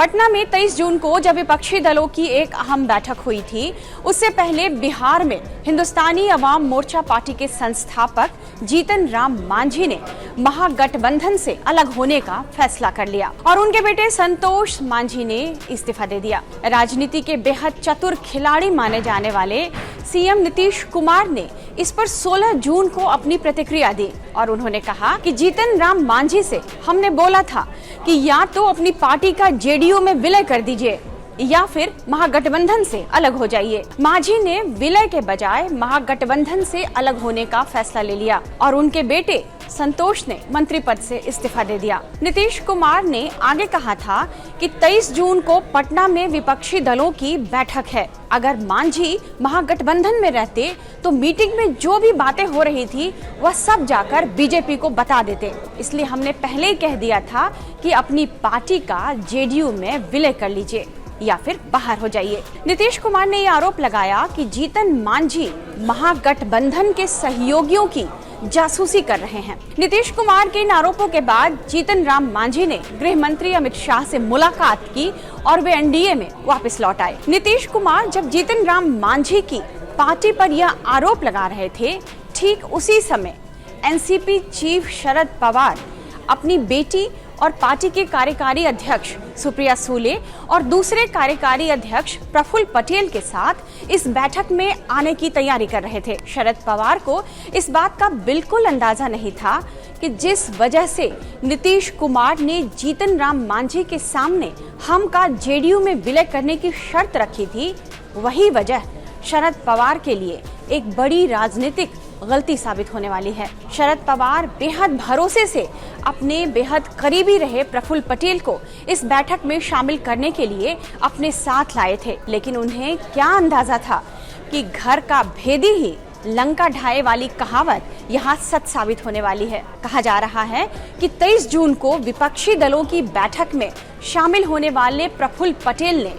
पटना में 23 जून को जब विपक्षी दलों की एक अहम बैठक हुई थी, उससे पहले बिहार में हिंदुस्तानी अवाम मोर्चा पार्टी के संस्थापक जीतन राम मांझी ने महागठबंधन से अलग होने का फैसला कर लिया और उनके बेटे संतोष मांझी ने इस्तीफा दे दिया। राजनीति के बेहद चतुर खिलाड़ी माने जाने वाले सीएम नीतीश कुमार ने इस पर 16 जून को अपनी प्रतिक्रिया दी और उन्होंने कहा कि जीतन राम मांझी से हमने बोला था कि या तो अपनी पार्टी का जेडीयू में विलय कर दीजिए या फिर महागठबंधन से अलग हो जाइए। मांझी ने विलय के बजाय महागठबंधन से अलग होने का फैसला ले लिया और उनके बेटे संतोष ने मंत्री पद से इस्तीफा दे दिया। नीतीश कुमार ने आगे कहा था कि 23 जून को पटना में विपक्षी दलों की बैठक है। अगर मांझी महागठबंधन में रहते तो मीटिंग में जो भी बातें हो रही थी वह सब जाकर बीजेपी को बता देते। इसलिए हमने पहले ही कह दिया था कि अपनी पार्टी का जेडीयू में विलय कर लीजिए या फिर बाहर हो जाइए। नीतीश कुमार ने ये आरोप लगाया कि जीतन मांझी महागठबंधन के सहयोगियों की जासूसी कर रहे हैं। नीतीश कुमार के इन आरोपों के बाद जीतन राम मांझी ने गृह मंत्री अमित शाह से मुलाकात की और वे एनडीए में वापस लौट आए। नीतीश कुमार जब जीतन राम मांझी की पार्टी पर यह आरोप लगा रहे थे, ठीक उसी समय एनसीपी चीफ शरद पवार अपनी बेटी और पार्टी के कार्यकारी अध्यक्ष सुप्रिया सूले और दूसरे कार्यकारी अध्यक्ष प्रफुल्ल पटेल के साथ इस बैठक में आने की तैयारी कर रहे थे। शरद पवार को इस बात का बिल्कुल अंदाजा नहीं था कि जिस वजह से नीतीश कुमार ने जीतन राम मांझी के सामने हम का जेडीयू में विलय करने की शर्त रखी थी, वही वजह शरद पवार के लिए एक बड़ी राजनीतिक गलती साबित होने वाली है। शरद पवार बेहद भरोसे से अपने बेहद करीबी रहे प्रफुल्ल पटेल को इस बैठक में शामिल करने के लिए अपने साथ लाए थे, लेकिन उन्हें क्या अंदाजा था कि घर का भेदी ही लंका ढाए वाली कहावत यहाँ सच साबित होने वाली है। कहा जा रहा है कि 23 जून को विपक्षी दलों की बैठक में शामिल होने वाले प्रफुल्ल पटेल ने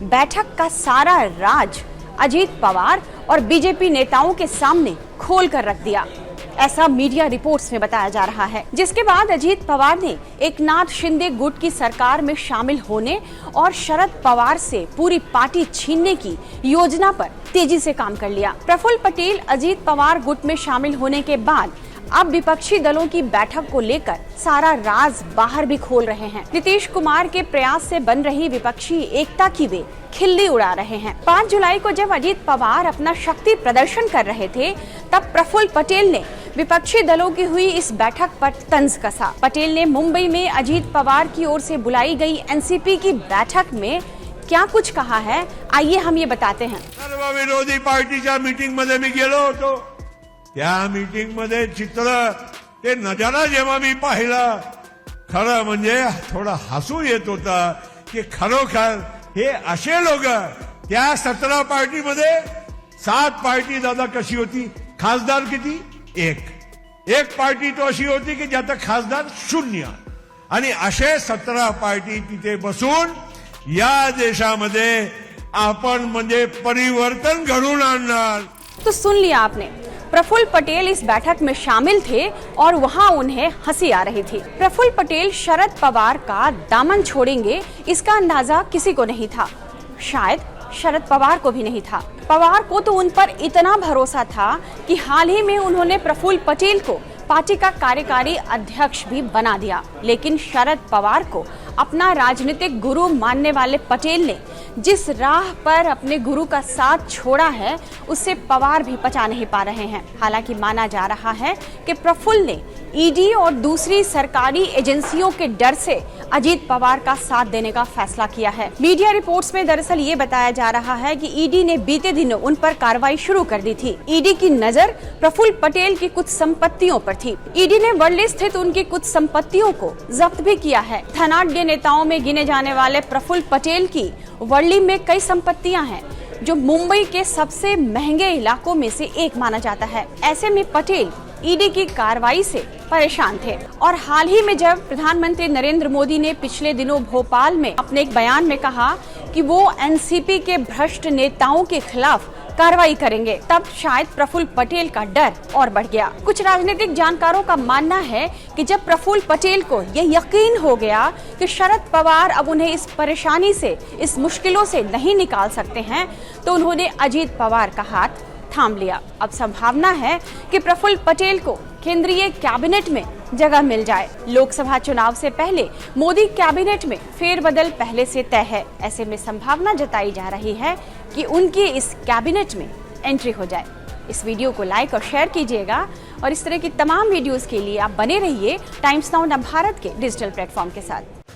बैठक का सारा राज अजीत पवार और बीजेपी नेताओं के सामने खोल कर रख दिया, ऐसा मीडिया रिपोर्ट्स में बताया जा रहा है। जिसके बाद अजीत पवार ने एकनाथ शिंदे गुट की सरकार में शामिल होने और शरद पवार से पूरी पार्टी छीनने की योजना पर तेजी से काम कर लिया। प्रफुल्ल पटेल अजीत पवार गुट में शामिल होने के बाद अब विपक्षी दलों की बैठक को लेकर सारा राज बाहर भी खोल रहे हैं। नीतीश कुमार के प्रयास से बन रही विपक्षी एकता की वे खिल्ली उड़ा रहे हैं। 5 जुलाई को जब अजीत पवार अपना शक्ति प्रदर्शन कर रहे थे, तब प्रफुल्ल पटेल ने विपक्षी दलों की हुई इस बैठक पर तंज कसा। पटेल ने मुंबई में अजीत पवार की ओर से बुलाई गई एनसीपी की बैठक में क्या कुछ कहा है, आइए हम ये बताते हैं। सर्व विरोधी पार्टीच्या मीटिंग मध्ये मी गेलो होतो। त्या मीटिंग मध्ये चित्र ते नजारा जेव्हा मी पाहिला, खरं म्हणजे थोडं हसू येत होता की खरोखर हे असे लोक त्या 17 पार्टी मध्ये 7 पार्टी दादा कशी होती, खासदार किती, एक पार्टी तो अशी होती की ज्याचा खासदार 0 आणि असे 17 पार्टी तिथे बसून या देशामध्ये आपण म्हणजे परिवर्तन घडवून आणणार। तो सुन लिया आपने, प्रफुल्ल पटेल इस बैठक में शामिल थे और वहां उन्हें हंसी आ रही थी। प्रफुल्ल पटेल शरद पवार का दामन छोड़ेंगे इसका अंदाजा किसी को नहीं था, शायद शरद पवार को भी नहीं था। पवार को तो उन पर इतना भरोसा था कि हाल ही में उन्होंने प्रफुल्ल पटेल को पार्टी का कार्यकारी अध्यक्ष भी बना दिया। लेकिन शरद पवार को अपना राजनीतिक गुरु मानने वाले पटेल ने जिस राह पर अपने गुरु का साथ छोड़ा है, उससे पवार भी पचा नहीं पा रहे हैं। हालांकि माना जा रहा है कि प्रफुल्ल ने ईडी और दूसरी सरकारी एजेंसियों के डर से अजीत पवार का साथ देने का फैसला किया है। मीडिया रिपोर्ट्स में दरअसल ये बताया जा रहा है कि ईडी ने बीते दिनों उन पर कार्रवाई शुरू कर दी थी। ईडी की नजर प्रफुल्ल पटेल की कुछ संपत्तियों पर थी। ईडी ने वर्ली स्थित उनकी कुछ संपत्तियों को जब्त भी किया है। धनाढ्य नेताओं में गिने जाने वाले प्रफुल्ल पटेल की वर्ली में कई संपत्तियां हैं, जो मुंबई के सबसे महंगे इलाकों में से एक माना जाता है। ऐसे में पटेल ईडी की कार्रवाई से परेशान थे और हाल ही में जब प्रधानमंत्री नरेंद्र मोदी ने पिछले दिनों भोपाल में अपने एक बयान में कहा कि वो एनसीपी के भ्रष्ट नेताओं के खिलाफ कार्रवाई करेंगे। तब शायद प्रफुल्ल पटेल का डर और बढ़ गया। कुछ राजनीतिक जानकारों का मानना है कि जब प्रफुल्ल पटेल को यह यकीन हो गया कि शरद पवार अब उन्हें इस परेशानी से, इस मुश्किलों से नहीं निकाल सकते हैं, तो उन्होंने अजीत पवार का हाथ थाम लिया। अब संभावना है कि प्रफुल्ल पटेल को केंद्रीय कैबिनेट में जगह मिल जाए। लोकसभा चुनाव से पहले मोदी कैबिनेट में फेरबदल पहले से तय है। ऐसे में संभावना जताई जा रही है कि उनकी इस कैबिनेट में एंट्री हो जाए। इस वीडियो को लाइक और शेयर कीजिएगा और इस तरह की तमाम वीडियोस के लिए आप बने रहिए टाइम्स नाउ भारत के डिजिटल प्लेटफॉर्म के साथ।